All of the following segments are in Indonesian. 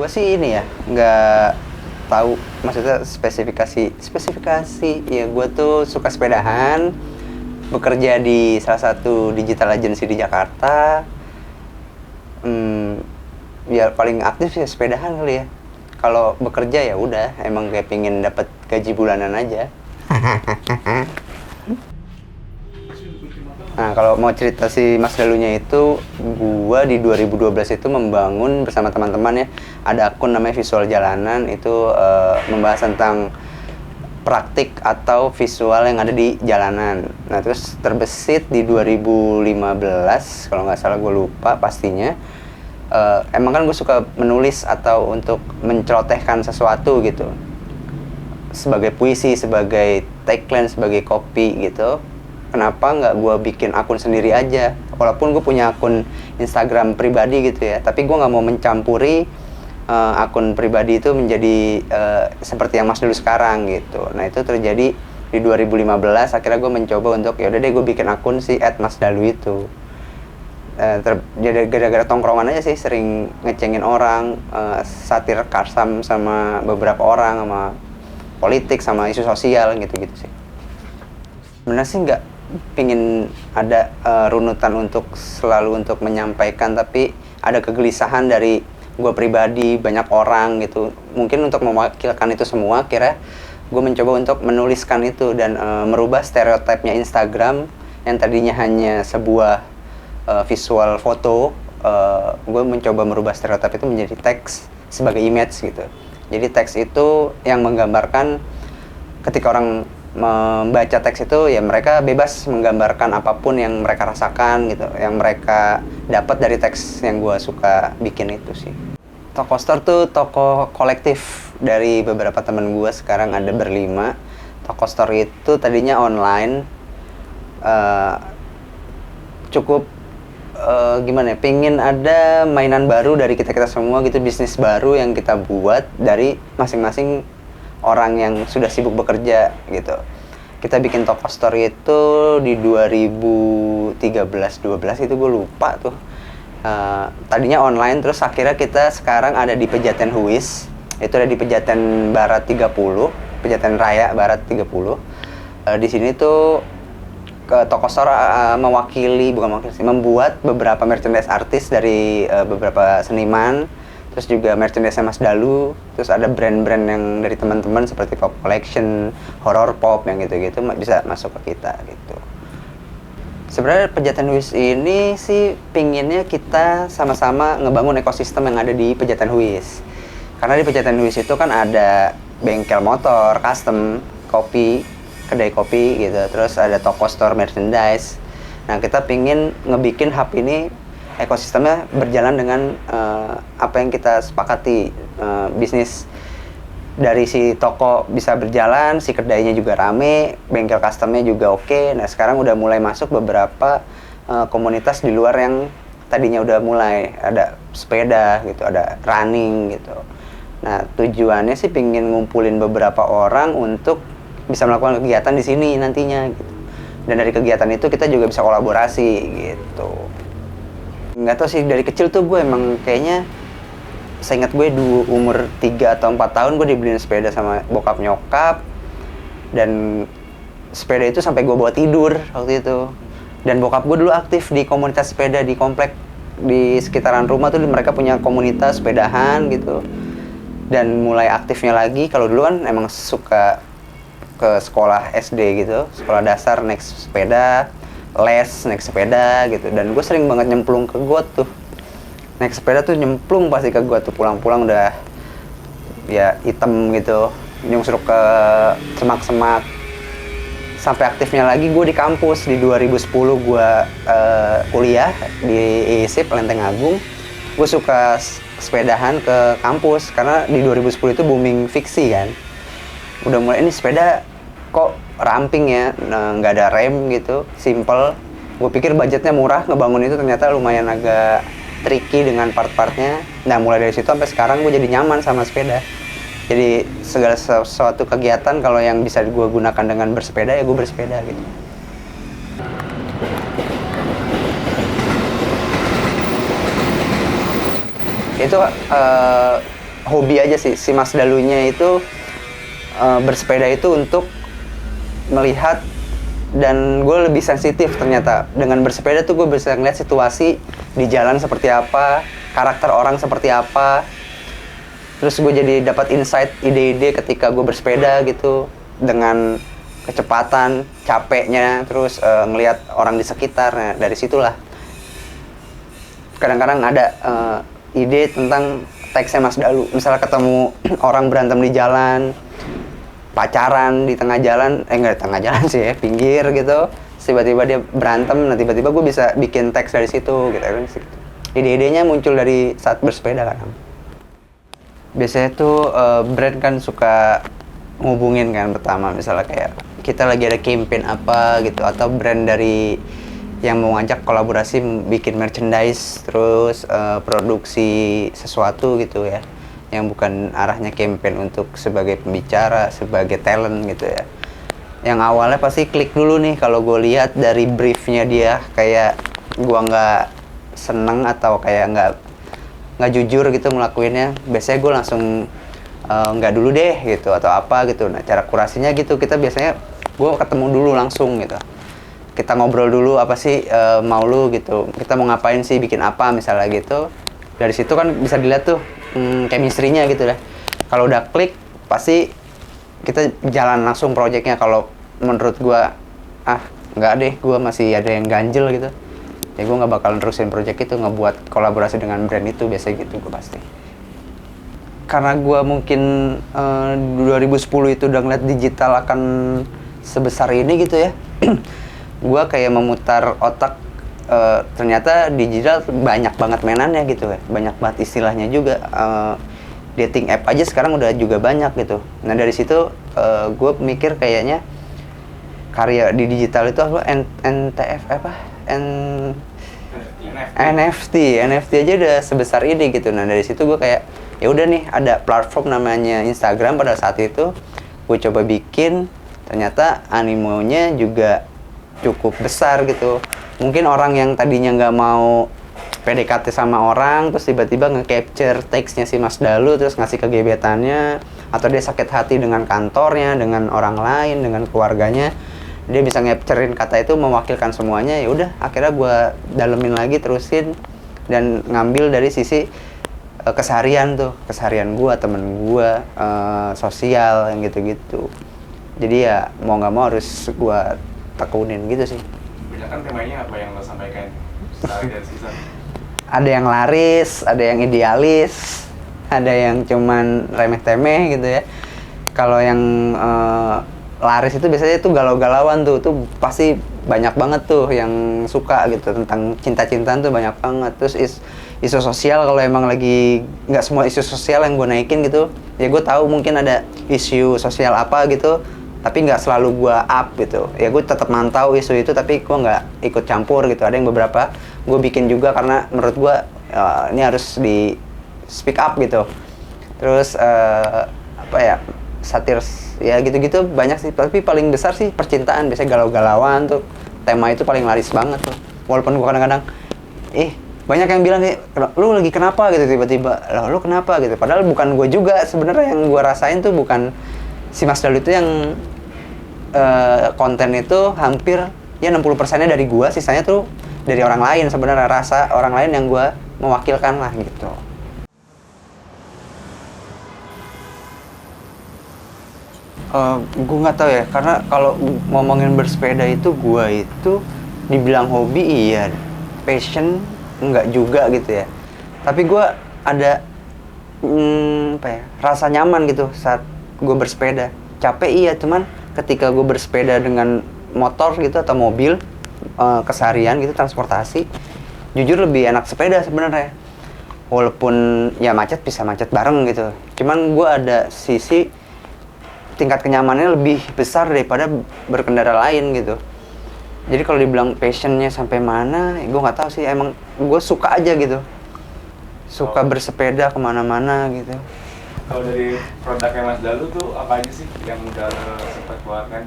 gue sih ini ya, nggak tahu maksudnya spesifikasi ya. Gue tuh suka sepedahan, bekerja di salah satu digital agency di Jakarta. Ya paling aktif sih sepedahan kali ya. Kalau bekerja ya udah emang kayak pingin dapat gaji bulanan aja. Nah, kalau mau cerita si Mas Dalunya itu, gua di 2012 itu membangun bersama teman-teman ya, ada akun namanya Visual Jalanan, itu membahas tentang praktik atau visual yang ada di jalanan. Nah, terus terbesit di 2015, kalau nggak salah, gue lupa pastinya. Emang kan gue suka menulis atau untuk mencelotehkan sesuatu gitu, sebagai puisi, sebagai tagline, sebagai copy gitu. Kenapa nggak gue bikin akun sendiri aja? Walaupun gue punya akun Instagram pribadi gitu ya, tapi gue nggak mau mencampuri akun pribadi itu menjadi seperti yang Mas Dalu sekarang gitu. Nah, itu terjadi di 2015. Akhirnya gue mencoba untuk yaudah deh gue bikin akun si @masdalu itu. Jadi gara-gara tongkrongan aja sih, sering ngecengin orang, satir karsam sama beberapa orang, sama politik, sama isu sosial gitu-gitu sih. Sebenarnya sih nggak pingin ada runutan untuk selalu untuk menyampaikan, tapi ada kegelisahan dari gue pribadi, banyak orang gitu. Mungkin untuk mewakilkan itu semua, kira gue mencoba untuk menuliskan itu dan merubah stereotipnya Instagram yang tadinya hanya sebuah visual foto. Gue mencoba merubah stereotip itu menjadi teks sebagai image gitu. Jadi teks itu yang menggambarkan, ketika orang membaca teks itu ya mereka bebas menggambarkan apapun yang mereka rasakan gitu, yang mereka dapat dari teks yang gue suka bikin itu sih. Toko Store tuh toko kolektif dari beberapa teman gue, sekarang ada berlima. Toko Store itu tadinya online, cukup gimana ya, pingin ada mainan baru dari kita semua gitu, bisnis baru yang kita buat dari masing-masing orang yang sudah sibuk bekerja gitu. Kita bikin Toko Store itu di 2013-12 itu, gue lupa tuh. Tadinya online, terus akhirnya kita sekarang ada di Pejaten Huis. Itu ada di Pejaten Barat 30, Pejaten Raya Barat 30. Di sini tuh Toko Store membuat beberapa merchandise artis dari beberapa seniman. Terus juga merchandise Mas Dalu, terus ada brand-brand yang dari teman-teman seperti Pop Collection, Horror Pop, yang gitu-gitu bisa masuk ke kita gitu. Sebenarnya Pejaten Huis ini sih pinginnya kita sama-sama ngebangun ekosistem yang ada di Pejaten Huis. Karena di Pejaten Huis itu kan ada bengkel motor, custom, kopi, kedai kopi gitu, terus ada Toko Store merchandise. Nah, kita pingin ngebikin hub ini ekosistemnya berjalan dengan apa yang kita sepakati. Bisnis dari si toko bisa berjalan, si kedainya juga rame, bengkel customnya juga oke. Nah, sekarang udah mulai masuk beberapa komunitas di luar yang tadinya udah mulai ada sepeda gitu, ada running gitu. Nah, tujuannya sih pingin ngumpulin beberapa orang untuk bisa melakukan kegiatan di sini nantinya gitu. Dan dari kegiatan itu kita juga bisa kolaborasi gitu. Nggak tahu sih, dari kecil tuh gue emang kayaknya, seingat gue umur 3 atau 4 tahun gue dibeliin sepeda sama bokap nyokap. Dan sepeda itu sampai gue bawa tidur waktu itu. Dan bokap gue dulu aktif di komunitas sepeda di komplek di sekitaran rumah tuh, mereka punya komunitas sepedahan gitu. Dan mulai aktifnya lagi, kalau dulu kan emang suka ke sekolah SD gitu, sekolah dasar naik sepeda, les naik sepeda gitu. Dan gue sering banget nyemplung ke got tuh, naik sepeda tuh nyemplung pasti ke got tuh, pulang-pulang udah ya hitam gitu, nyungsruk ke semak-semak. Sampai aktifnya lagi gue di kampus di 2010 gue kuliah di ISIP Lenteng Agung. Gue suka sepedahan ke kampus karena di 2010 itu booming fiksi kan. Udah mulai ini sepeda kok ramping ya, nggak ada rem gitu, simple. Gue pikir budgetnya murah ngebangun itu, ternyata lumayan agak tricky dengan part-partnya. Nah, mulai dari situ sampai sekarang gue jadi nyaman sama sepeda. Jadi segala sesuatu kegiatan kalau yang bisa gue gunakan dengan bersepeda, ya gue bersepeda gitu. Itu hobi aja sih. Si Mas Dalunya itu bersepeda itu untuk melihat, dan gue lebih sensitif ternyata dengan bersepeda tuh. Gue bisa ngeliat situasi di jalan seperti apa, karakter orang seperti apa, terus gue jadi dapat insight, ide-ide ketika gue bersepeda gitu, dengan kecepatan, capeknya, terus ngelihat orang di sekitar. Nah, dari situlah kadang-kadang ada ide tentang teksnya Mas Dalu. Misalnya ketemu orang berantem di jalan, pacaran di tengah jalan, enggak di tengah jalan sih ya, pinggir gitu, tiba-tiba dia berantem, nah tiba-tiba gue bisa bikin teks dari situ gitu kan. Ide-idenya muncul dari saat bersepeda kadang. Biasanya tuh brand kan suka ngubungin kan, pertama misalnya kayak kita lagi ada campaign apa gitu, atau brand dari yang mau ngajak kolaborasi bikin merchandise, terus produksi sesuatu gitu ya, yang bukan arahnya campaign untuk sebagai pembicara, sebagai talent gitu ya. Yang awalnya pasti klik dulu nih, kalau gue lihat dari briefnya dia kayak gue nggak seneng atau kayak nggak jujur gitu ngelakuinnya, biasanya gue langsung nggak dulu deh gitu atau apa gitu. Nah, cara kurasinya gitu, kita biasanya gue ketemu dulu langsung gitu, kita ngobrol dulu, apa sih mau lu gitu, kita mau ngapain sih, bikin apa misalnya gitu. Dari situ kan bisa dilihat tuh chemistry-nya gitu deh. Kalau udah klik, pasti kita jalan langsung project-nya. Kalau menurut gua, nggak deh, gua masih ada yang ganjel gitu, ya gua nggak bakal nerusin project itu, ngebuat kolaborasi dengan brand itu, biasanya gitu gua pasti. Karena gua mungkin 2010 itu udah ngeliat digital akan sebesar ini gitu ya, gua kayak memutar otak. Ternyata digital banyak banget mainannya gitu ya, banyak banget istilahnya juga. Dating app aja sekarang udah juga banyak gitu. Nah, dari situ gue mikir kayaknya karya di digital itu apa, NTF apa, NFT aja udah sebesar ini gitu. Nah, dari situ gue kayak ya udah nih, ada platform namanya Instagram. Pada saat itu gue coba bikin, ternyata animonya juga cukup besar gitu. Mungkin orang yang tadinya nggak mau PDKT sama orang, terus tiba-tiba nge-capture teksnya si Mas Dalu, terus ngasih ke gebetannya, atau dia sakit hati dengan kantornya, dengan orang lain, dengan keluarganya, dia bisa nge-capturein kata itu mewakilkan semuanya. Ya udah, akhirnya gue dalemin lagi, terusin, dan ngambil dari sisi keseharian gue, temen gue, sosial, yang gitu-gitu. Jadi ya mau nggak mau harus gue tekunin gitu sih. Kan temanya apa yang lo sampaikan dari season? Ada yang laris, ada yang idealis, ada yang cuman remeh-temeh gitu ya. Kalau yang laris itu biasanya itu galau-galauan tuh pasti banyak banget tuh yang suka gitu, tentang cinta-cintaan tuh banyak banget. Terus isu sosial, kalau emang lagi, nggak semua isu sosial yang gue naikin gitu ya, gue tahu mungkin ada isu sosial apa gitu, tapi nggak selalu gue up gitu ya. Gue tetap mantau isu itu, tapi gue nggak ikut campur gitu. Ada yang beberapa gue bikin juga karena menurut gue ini harus di speak up gitu. Terus apa ya, satir ya gitu-gitu banyak sih, tapi paling besar sih percintaan. Biasanya galau-galauan tuh, tema itu paling laris banget tuh. Walaupun gue kadang-kadang banyak yang bilang nih, lu lagi kenapa gitu, tiba-tiba lu kenapa gitu, padahal bukan gue juga sebenarnya. Yang gue rasain tuh bukan si Mas Dalu itu, yang konten itu hampir ya 60%-nya dari gua, sisanya tuh dari orang lain sebenarnya, rasa orang lain yang gua mewakilkan lah gitu. Gua nggak tahu ya, karena kalau ngomongin bersepeda itu, gua itu dibilang hobi iya, passion enggak juga gitu ya. Tapi gua ada rasa nyaman gitu saat gue bersepeda. Capek iya, cuman ketika gue bersepeda dengan motor gitu atau mobil keseharian gitu, transportasi, jujur lebih enak sepeda sebenarnya. Walaupun ya macet, bisa macet bareng gitu, cuman gue ada sisi tingkat kenyamanannya lebih besar daripada berkendara lain gitu. Jadi kalau dibilang passionnya sampai mana, gue nggak tahu sih. Emang gue suka aja gitu, suka bersepeda kemana-mana gitu. Kalau dari produknya Mas Dalu tuh apa aja sih yang udah sempat keluarkan?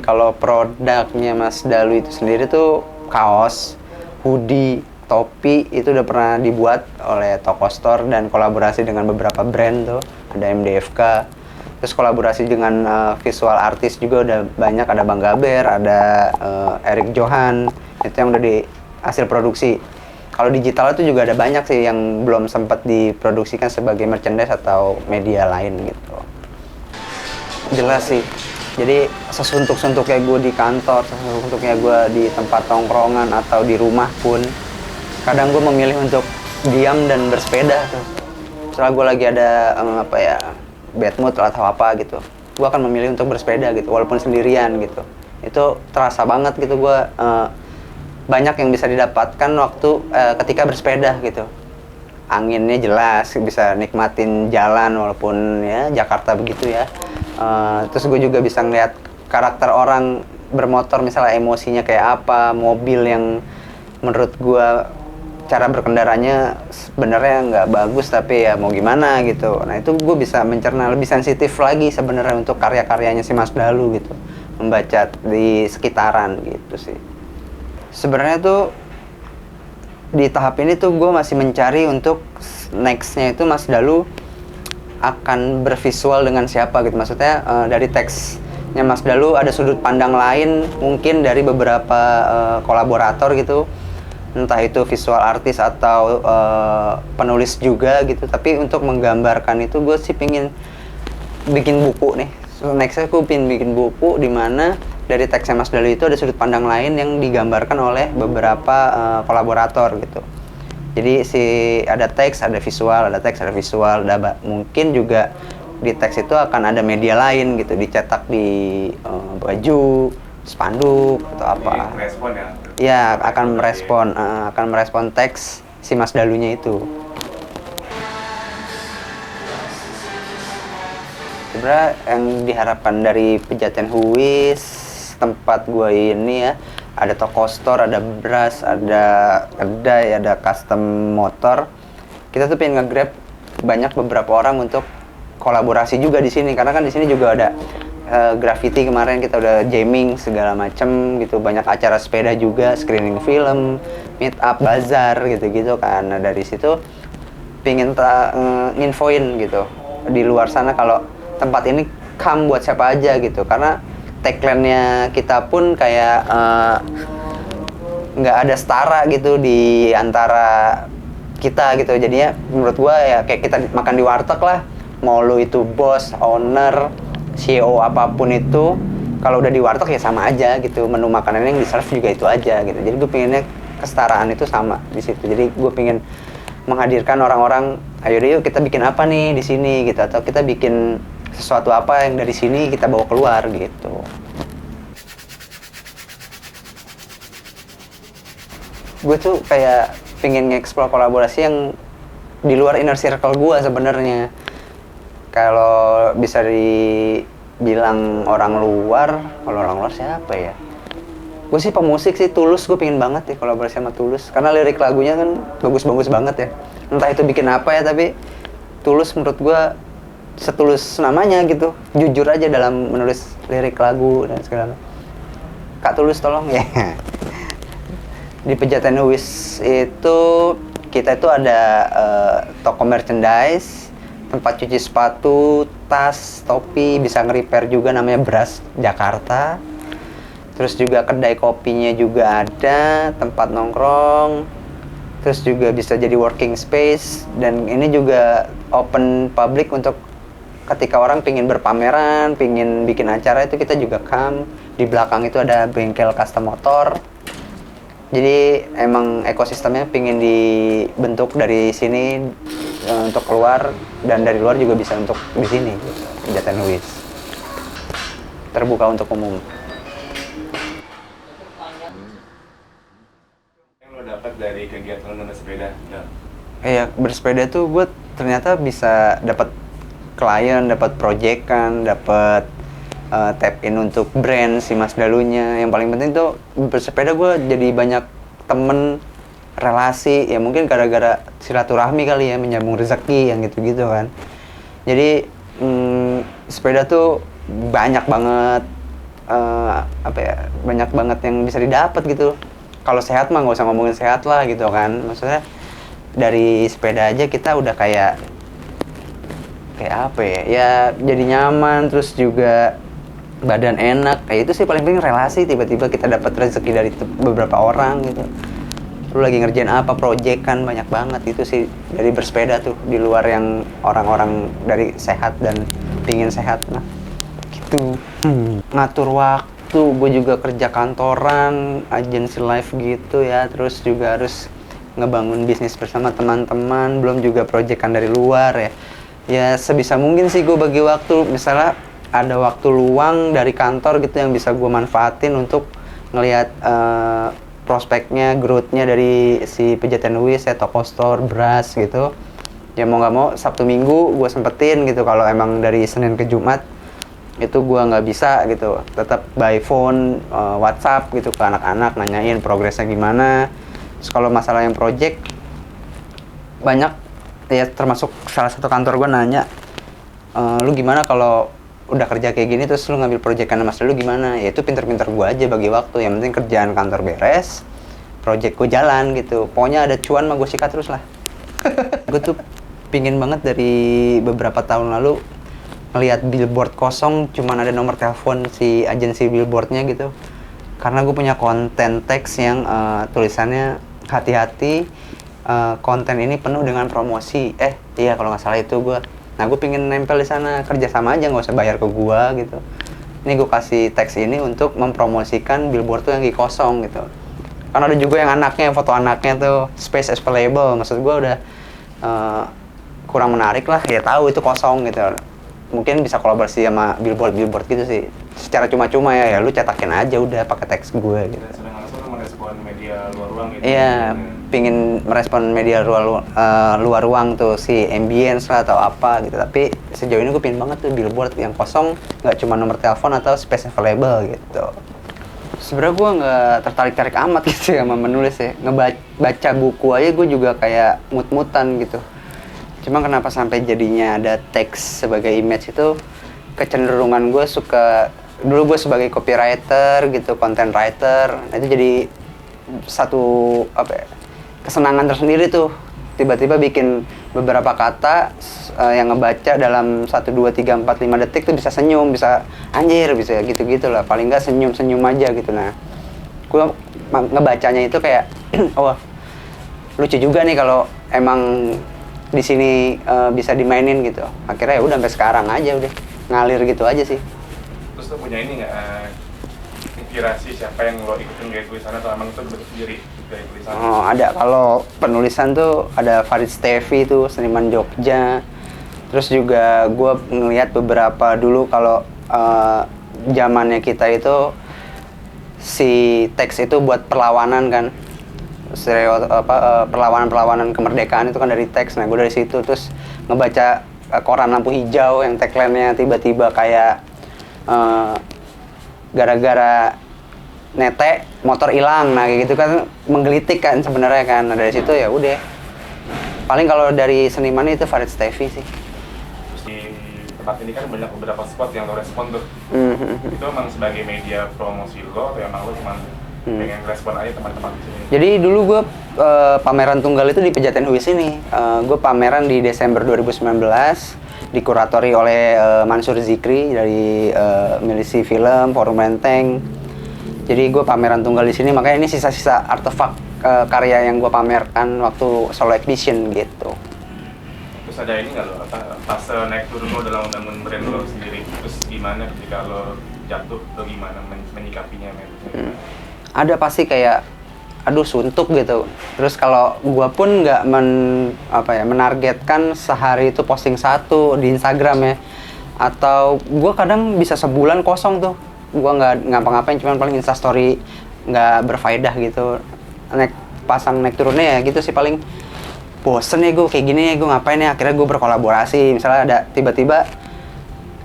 Kalau produknya Mas Dalu itu sendiri tuh kaos, hoodie, topi itu udah pernah dibuat oleh toko store dan kolaborasi dengan beberapa brand tuh, ada MDFK. Terus kolaborasi dengan visual artis juga udah banyak, ada Bang Gaber, ada Eric Johan, itu yang udah di hasil produksi. Kalau digital itu juga ada banyak sih yang belum sempat diproduksikan sebagai merchandise atau media lain gitu. Jelas sih. Jadi sesuntuk-suntuknya gue di kantor, sesuntuknya gue di tempat tongkrongan atau di rumah pun, kadang gue memilih untuk diam dan bersepeda tuh. Setelah gue lagi ada bad mood atau apa gitu, gue akan memilih untuk bersepeda gitu, walaupun sendirian gitu. Itu terasa banget gitu, gue banyak yang bisa didapatkan waktu ketika bersepeda gitu. Anginnya jelas, bisa nikmatin jalan walaupun ya Jakarta begitu ya. Terus gue juga bisa ngeliat karakter orang bermotor, misalnya emosinya kayak apa, mobil yang menurut gue cara berkendaranya sebenarnya nggak bagus tapi ya mau gimana gitu. Nah itu gue bisa mencerna lebih sensitif lagi sebenarnya untuk karya-karyanya si Mas Dalu gitu, membaca di sekitaran gitu sih. Sebenarnya tuh di tahap ini tuh gue masih mencari untuk nextnya itu Mas Dalu akan bervisual dengan siapa gitu. Maksudnya dari teksnya Mas Dalu ada sudut pandang lain mungkin dari beberapa kolaborator gitu, entah itu visual artis atau penulis juga gitu. Tapi untuk menggambarkan itu gue sih pingin bikin buku nih. So, nextnya gue pingin bikin buku di mana dari teksnya Mas Dalu itu ada sudut pandang lain yang digambarkan oleh beberapa kolaborator gitu. Jadi ada teks, ada visual, ada teks, ada visual, mungkin juga di teks itu akan ada media lain gitu, dicetak di baju, spanduk atau apa. Jadi merespon ya? Ya, akan merespon teks si Mas Dalunya itu. Sebenarnya yang diharapkan dari Pejaten Huis, tempat gue ini ya, ada toko store, ada beras, ada kedai, ada custom motor. Kita tuh pengen nge-grab banyak beberapa orang untuk kolaborasi juga di sini, karena kan di sini juga ada graffiti, kemarin kita udah jamming segala macem gitu, banyak acara sepeda juga, screening film, meet up, bazar gitu-gitu kan. Nah, dari situ pengen nginfoin gitu di luar sana kalau tempat ini come buat siapa aja gitu, karena tagline-nya kita pun kayak nggak ada setara gitu di antara kita gitu. Jadinya menurut gua ya kayak kita makan di warteg lah, mau lu itu bos, owner, CEO apapun itu, kalau udah di warteg ya sama aja gitu, menu makanan yang di-serve juga itu aja gitu. Jadi gue pengennya kesetaraan itu sama di situ. Jadi gue pengen menghadirkan orang-orang, ayo deh yuk kita bikin apa nih di sini gitu, atau kita bikin sesuatu apa yang dari sini kita bawa keluar gitu. Gue tuh kayak pengen nge-explore kolaborasi yang di luar inner circle gue sebenarnya. Kalau bisa dibilang orang luar, kalau orang luar siapa ya? Gue sih pemusik sih, Tulus, gue pengen banget ya kolaborasi sama Tulus, karena lirik lagunya kan bagus-bagus banget ya. Entah itu bikin apa ya, tapi Tulus menurut gue setulus namanya gitu, jujur aja dalam menulis lirik lagu dan segala. Kak Tulus tolong ya. Di Pejaten Huis itu kita itu ada toko merchandise, tempat cuci sepatu, tas, topi, bisa nge-repair juga, namanya Beras Jakarta. Terus juga kedai kopinya juga ada, tempat nongkrong. Terus juga bisa jadi working space, dan ini juga open public untuk ketika orang pingin berpameran, pingin bikin acara itu kita juga come. Di belakang itu ada bengkel custom motor. Jadi emang ekosistemnya pingin dibentuk dari sini untuk keluar, dan dari luar juga bisa untuk di sini gitu. Pejaten Huis terbuka untuk umum. Yang lo dapat dari kegiatan lo bersepeda? Kayak bersepeda tuh gue ternyata bisa dapat klien, dapat proyekan, dapat tap in untuk brand si Mas Dalunya. Yang paling penting tuh bersepeda gue jadi banyak temen, relasi, ya mungkin gara-gara silaturahmi kali ya, menyambung rezeki yang gitu-gitu kan. Jadi sepeda tuh banyak banget banyak banget yang bisa didapat gitu. kalau sehat mah nggak usah ngomongin sehat lah gitu kan. Maksudnya dari sepeda aja kita udah kayak apa ya, ya jadi nyaman, terus juga badan enak. Kayak itu sih paling penting, relasi. Tiba-tiba kita dapat rezeki dari beberapa orang gitu. Lu lagi ngerjain apa, project kan banyak banget. Itu sih dari bersepeda tuh, di luar yang orang-orang dari sehat dan pingin sehat nah gitu. Ngatur waktu, gue juga kerja kantoran, agensi live gitu ya, terus juga harus ngebangun bisnis bersama teman-teman, belum juga proyekan dari luar ya. Ya sebisa mungkin sih gue bagi waktu, misalnya ada waktu luang dari kantor gitu yang bisa gue manfaatin untuk ngelihat prospeknya, growth-nya dari si Pejaten Lewis ya, toko store, beras gitu. Ya mau nggak mau Sabtu Minggu gue sempetin gitu. Kalau emang dari Senin ke Jumat itu gue nggak bisa gitu, tetap by phone, WhatsApp gitu ke anak-anak, nanyain progresnya gimana. Terus kalau masalah yang project banyak ya, termasuk salah satu kantor gue nanya, lu gimana kalau udah kerja kayak gini terus lu ngambil proyekan mas lu gimana? Ya itu pinter-pinter gue aja bagi waktu, yang penting kerjaan kantor beres, project gue jalan gitu. Pokoknya ada cuan mah gue sikat terus lah. Gue tuh pingin banget dari beberapa tahun lalu ngelihat billboard kosong, cuman ada nomor telepon si agensi billboardnya gitu. Karena gue punya konten teks yang tulisannya hati-hati, konten ini penuh dengan promosi. Iya kalau nggak salah itu gue. Nah gue pingin nempel di sana, kerja sama aja, nggak usah bayar ke gue gitu. Ini gue kasih teks ini untuk mempromosikan billboard tuh yang lagi kosong gitu. Karena ada juga yang anaknya, foto anaknya tuh space available. Maksud gue udah kurang menarik lah, ya tahu itu kosong gitu. Mungkin bisa kolaborasi sama billboard gitu sih. Secara cuma-cuma ya lu cetakin aja udah pakai teks gue gitu. Dan sedang langsung merespon media luar ruang gitu. Iya, pingin merespon media luar ruang tuh, si ambience lah atau apa gitu. Tapi sejauh ini gue pingin banget tuh billboard yang kosong, nggak cuma nomor telepon atau space available gitu. Sebenarnya gue nggak tertarik amat gitu ya sama menulis ya. Ngebaca buku aja gue juga kayak mut-mutan gitu. Cuma kenapa sampai jadinya ada teks sebagai image itu, kecenderungan gue suka, dulu gue sebagai copywriter gitu, content writer, nah itu jadi satu kesenangan tersendiri tuh. Tiba-tiba bikin beberapa kata yang ngebaca dalam 1, 2, 3, 4, 5 detik tuh bisa senyum, bisa anjir, bisa gitu-gitu lah. Paling nggak senyum-senyum aja gitu. Nah, gue ngebacanya itu kayak, oh lucu juga nih kalau emang di sini bisa dimainin gitu. Akhirnya ya udah sampai sekarang aja udah ngalir gitu aja sih. Terus tuh punya ini nggak inspirasi siapa yang lo ikutin gaya tulisan atau emang itu bentuk sendiri gaya tulisan? Oh ada, kalau penulisan tuh ada Farid Stevi tuh, seniman Jogja. Terus juga gue ngeliat beberapa dulu kalau zamannya kita itu si teks itu buat perlawanan kan. Perlawanan kemerdekaan itu kan dari teks. Nah gue dari situ terus ngebaca koran lampu hijau yang tagline-nya tiba-tiba kayak gara-gara netek motor hilang. Nah kayak gitu kan menggelitik kan sebenarnya kan. Nah dari situ ya udah. Paling kalau dari seniman itu Farid Stevi sih. Terus di tempat ini kan banyak beberapa spot yang lo respon tuh. Itu emang sebagai media promosi lo atau emang lo cuma pengen respon aja teman-teman di sini? Jadi dulu gue pameran tunggal itu di Pejaten Lewis ini. Gue pameran di Desember 2019, dikuratori oleh Mansur Zikri dari Milisi Film, Forum Menteng. Jadi gue pameran tunggal di sini, makanya ini sisa-sisa artefak karya yang gue pamerkan waktu solo exhibition gitu. Terus ada ini nggak lo, pas naik turun lo dalam membangun brand lo sendiri, terus gimana ketika lo jatuh, lo gimana menyikapinya? Ada pasti kayak aduh suntuk gitu. Terus kalau gua pun nggak menargetkan sehari itu posting 1 di Instagram ya, atau gua kadang bisa sebulan kosong tuh, gua nggak ngapa-ngapain, cuman paling instastory nggak berfaedah gitu, pasang naik turunnya ya gitu sih. Paling bosen ya gue kayak gini ya, gue ngapain ya, akhirnya gue berkolaborasi. Misalnya ada tiba-tiba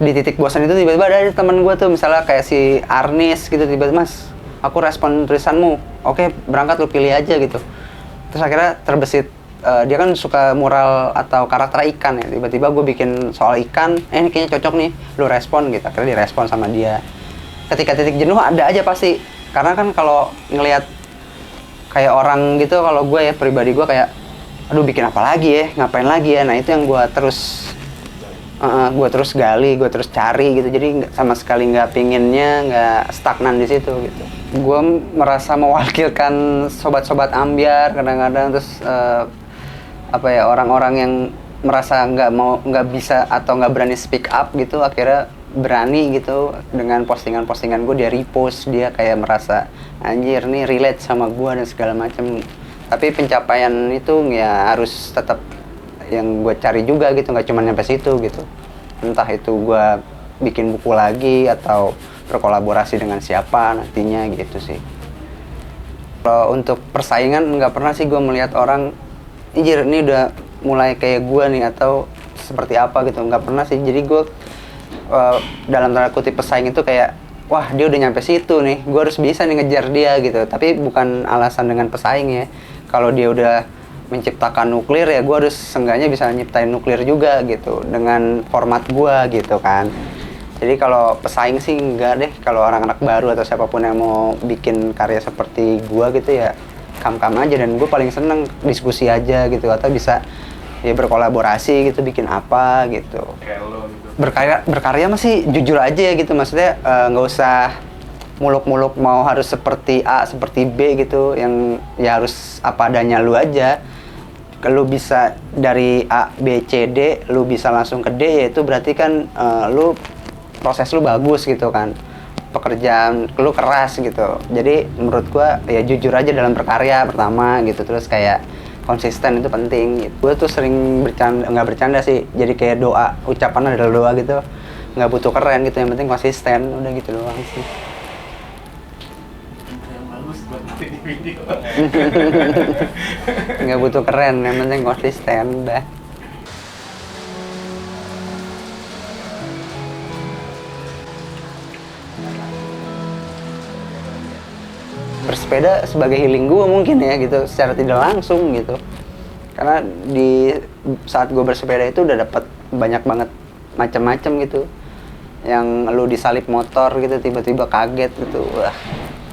di titik bosan itu tiba-tiba ada teman gue tuh, misalnya kayak si Arnis gitu, tiba-tiba mas aku respon tulisanmu, oke berangkat lu pilih aja gitu. Terus akhirnya terbesit, dia kan suka mural atau karakter ikan ya, tiba-tiba gue bikin soal ikan, ini kayaknya cocok nih, lu respon gitu. Akhirnya direspon sama dia. Ketika titik jenuh ada aja pasti, karena kan kalau ngelihat kayak orang gitu. Kalau gue ya pribadi gue kayak aduh bikin apa lagi ya, ngapain lagi ya. Nah itu yang gue terus gali, gue terus cari gitu. Jadi sama sekali nggak pinginnya, nggak stagnan di situ gitu. Gue merasa mewakilkan sobat-sobat ambyar kadang-kadang, terus orang-orang yang merasa nggak bisa atau nggak berani speak up gitu, akhirnya berani gitu dengan postingan-postingan gue, dia repost, dia kayak merasa anjir nih relate sama gue dan segala macam. Tapi pencapaian itu ya harus tetap yang gue cari juga gitu, nggak cuma nyampe situ gitu. Entah itu gue bikin buku lagi atau berkolaborasi dengan siapa nantinya gitu sih. Kalau untuk persaingan nggak pernah sih gue melihat orang anjir ini udah mulai kayak gue nih atau seperti apa gitu, nggak pernah sih. Jadi gue dalam tanda kutip pesaing itu kayak wah dia udah nyampe situ nih, gue harus bisa nih ngejar dia gitu. Tapi bukan alasan dengan pesaing ya. Kalau dia udah menciptakan nuklir ya gue harus seenggaknya bisa nyiptain nuklir juga gitu dengan format gue gitu kan. Jadi kalau pesaing sih enggak deh. Kalau anak-anak baru atau siapapun yang mau bikin karya seperti gue gitu ya kam-kam aja, dan gue paling seneng diskusi aja gitu, atau bisa ya berkolaborasi gitu, bikin apa gitu. Berkarya masih jujur aja gitu, maksudnya nggak usah muluk-muluk mau harus seperti A, seperti B gitu, yang ya harus apa adanya lu aja. Kalau bisa dari A, B, C, D, lu bisa langsung ke D, ya itu berarti kan proses lu bagus gitu kan. Pekerjaan lu keras gitu. Jadi menurut gua ya jujur aja dalam berkarya pertama gitu, terus kayak konsisten itu penting gitu. Gue tuh sering nggak bercanda sih, jadi kayak doa, ucapan adalah doa gitu, nggak butuh keren gitu, yang penting konsisten, udah gitu doang sih. Nggak butuh keren, yang penting konsisten udah. Bersepeda sebagai healing gue mungkin ya gitu, secara tidak langsung gitu. Karena di saat gue bersepeda itu udah dapat banyak banget macam-macam gitu. Yang lu disalip motor gitu, tiba-tiba kaget gitu, wah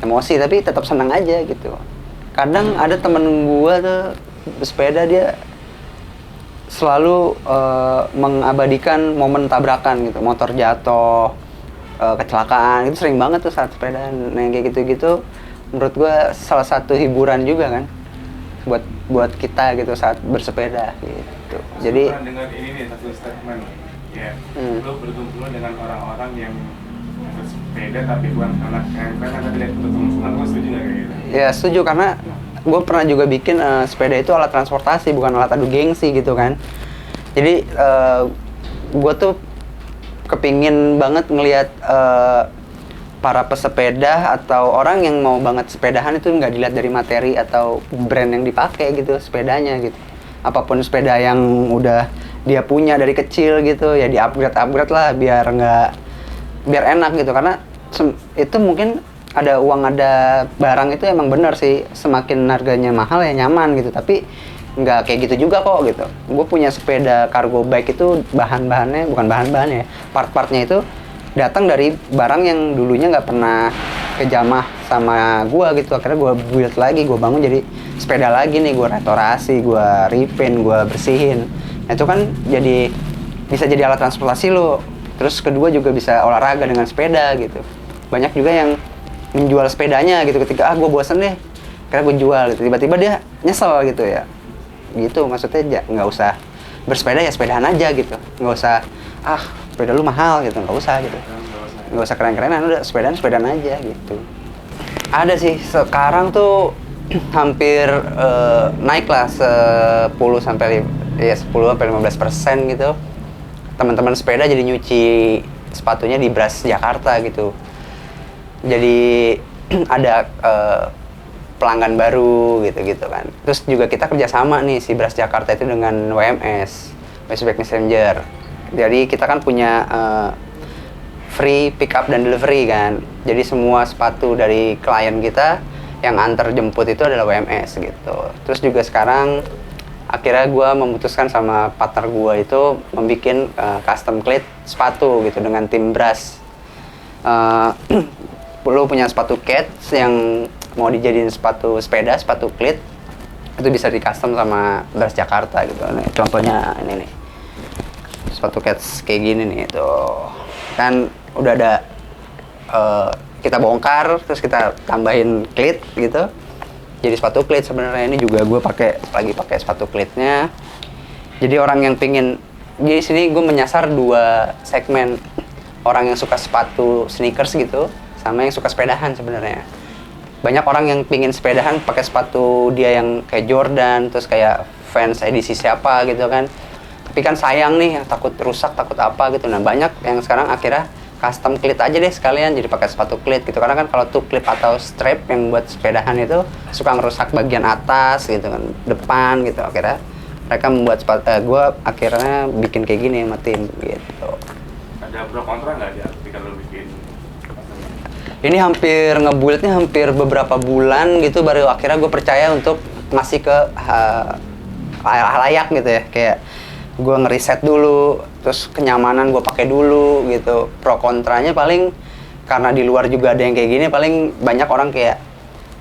emosi tapi tetap senang aja gitu. Kadang ada temen gue tuh bersepeda, dia selalu mengabadikan momen tabrakan gitu, motor jatuh, kecelakaan, itu sering banget tuh saat sepedaan. Nah kayak gitu-gitu menurut gue salah satu hiburan juga kan buat kita gitu saat bersepeda gitu. Jadi dengan ini nih satu statement ya, lo berkumpul dengan orang-orang yang bersepeda tapi bukan anak keren-keren, karena dilihat ketemuan, lo setuju nggak kayak gitu? Ya setuju, karena gue pernah juga bikin sepeda itu alat transportasi, bukan alat adu gengsi gitu kan. Jadi gue tuh kepingin banget ngelihat para pesepeda atau orang yang mau banget sepedahan itu nggak dilihat dari materi atau brand yang dipakai gitu sepedanya gitu. Apapun sepeda yang udah dia punya dari kecil gitu ya di upgrade lah biar enak gitu, karena itu mungkin ada uang ada barang itu emang bener sih, semakin harganya mahal ya nyaman gitu, tapi nggak kayak gitu juga kok gitu. Gue punya sepeda cargo bike itu bahan-bahannya bukan bahan-bahannya ya, part-partnya itu datang dari barang yang dulunya nggak pernah kejamah sama gue gitu. Akhirnya gue build lagi, gue bangun jadi sepeda lagi nih, gue restorasi, gue repaint, gue bersihin. Nah, itu kan jadi bisa jadi alat transportasi lo. Terus kedua juga bisa olahraga dengan sepeda gitu. Banyak juga yang menjual sepedanya gitu ketika gue bosen deh, akhirnya gue jual gitu. Tiba-tiba dia nyesel gitu ya. Gitu maksudnya nggak usah bersepeda ya sepedahan aja gitu. Nggak usah sepeda lu mahal gitu, nggak usah gitu, nggak usah keren-kerenan, udah sepedaan aja gitu. Ada sih sekarang tuh hampir naik lah 10 sampai 15% gitu. Teman-teman sepeda jadi nyuci sepatunya di Bras Jakarta gitu. Jadi ada pelanggan baru gitu kan. Terus juga kita kerjasama nih si Bras Jakarta itu dengan WMS, Westback Messenger. Jadi kita kan punya free pick up dan delivery kan. Jadi semua sepatu dari klien kita yang antar jemput itu adalah WMS gitu. Terus juga sekarang akhirnya gue memutuskan sama partner gue itu membuat custom cleat sepatu gitu dengan tim Bras. Lu punya sepatu Cats yang mau dijadiin sepatu sepeda, sepatu cleat, itu bisa di custom sama Bras Jakarta gitu. Nih, contohnya ini nih, sepatu cats kayak gini nih, tuh kan udah ada kita bongkar terus kita tambahin cleat gitu, jadi sepatu cleat. Sebenarnya ini juga gue lagi pakai sepatu cleatnya. Jadi orang yang pingin, di sini gue menyasar 2 segmen, orang yang suka sepatu sneakers gitu sama yang suka sepedahan. Sebenarnya banyak orang yang pingin sepedahan pakai sepatu dia yang kayak Jordan, terus kayak Vans edisi siapa gitu kan, tapi kan sayang nih, takut rusak, takut apa gitu. Nah banyak yang sekarang akhirnya custom cleat aja deh sekalian, jadi pakai sepatu cleat gitu, karena kan kalau tuh clip atau strap yang buat sepedahan itu suka ngerusak bagian atas gitu kan, depan gitu. Akhirnya mereka membuat sepatu, gue akhirnya bikin kayak gini sama tim gitu. Ada pro kontra nggak dia ketika lo bikin? Ini hampir ngebuildnya hampir beberapa bulan gitu, baru akhirnya gue percaya untuk ngasih ke halayak gitu ya. Kayak gue ngeriset dulu, terus kenyamanan gue pakai dulu gitu. Pro kontranya paling karena di luar juga ada yang kayak gini, paling banyak orang kayak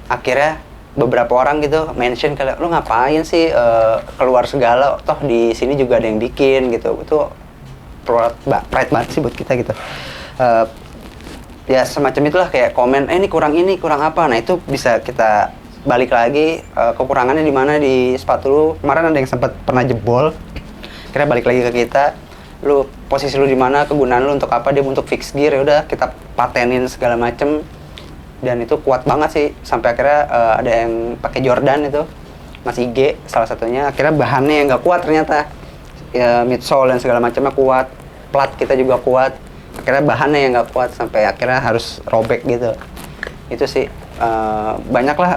akhirnya beberapa orang gitu mention kayak, lu ngapain sih keluar segala, toh di sini juga ada yang bikin gitu. Itu pride banget sih buat kita gitu. Ya semacam itulah, kayak komen, ini kurang apa. Nah itu bisa kita balik lagi, kekurangannya di mana di sepatu lu. Kemarin ada yang sempat pernah jebol, kira balik lagi ke kita, lu posisi lu di mana, kegunaan lu untuk apa, dia untuk fix gear, ya udah kita patenin segala macem. Dan itu kuat banget sih, sampai akhirnya ada yang pakai Jordan itu, Mas IG salah satunya, akhirnya bahannya yang nggak kuat ternyata, ya, midsole dan segala macamnya kuat, plat kita juga kuat, akhirnya bahannya yang nggak kuat sampai akhirnya harus robek gitu. Itu sih banyaklah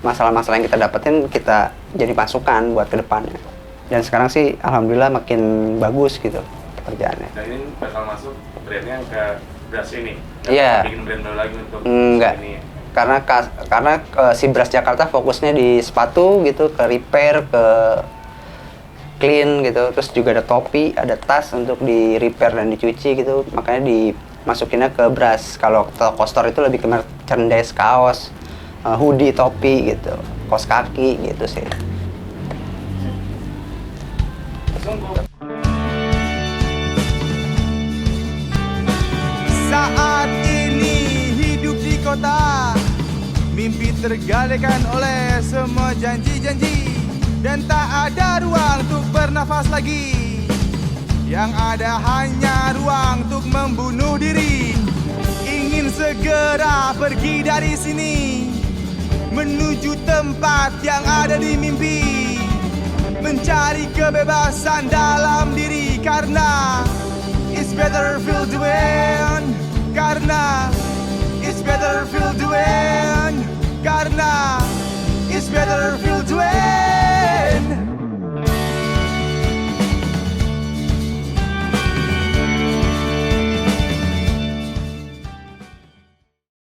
masalah-masalah yang kita dapetin, kita jadi masukan buat kedepannya. Dan sekarang sih alhamdulillah makin bagus gitu kerjaannya. Dan ini bakal masuk brandnya ke Bras ini? Iya. Bikin brand baru lagi untuk enggak ini? Karena si Bras Jakarta fokusnya di sepatu gitu, ke repair, ke clean gitu. Terus juga ada topi, ada tas untuk di repair dan dicuci gitu. Makanya dimasukinnya ke Bras. Kalau toko store itu lebih ke merchandise, kaos, hoodie, topi gitu, kaos kaki gitu sih. Saat ini hidup di kota, mimpi tergalakkan oleh semua janji-janji, dan tak ada ruang untuk bernafas lagi. Yang ada hanya ruang untuk membunuh diri. Ingin segera pergi dari sini, menuju tempat yang ada di mimpi, mencari kebebasan dalam diri. Karena it's better feel the wind. Karena it's better feel the wind. Karena it's better feel the wind.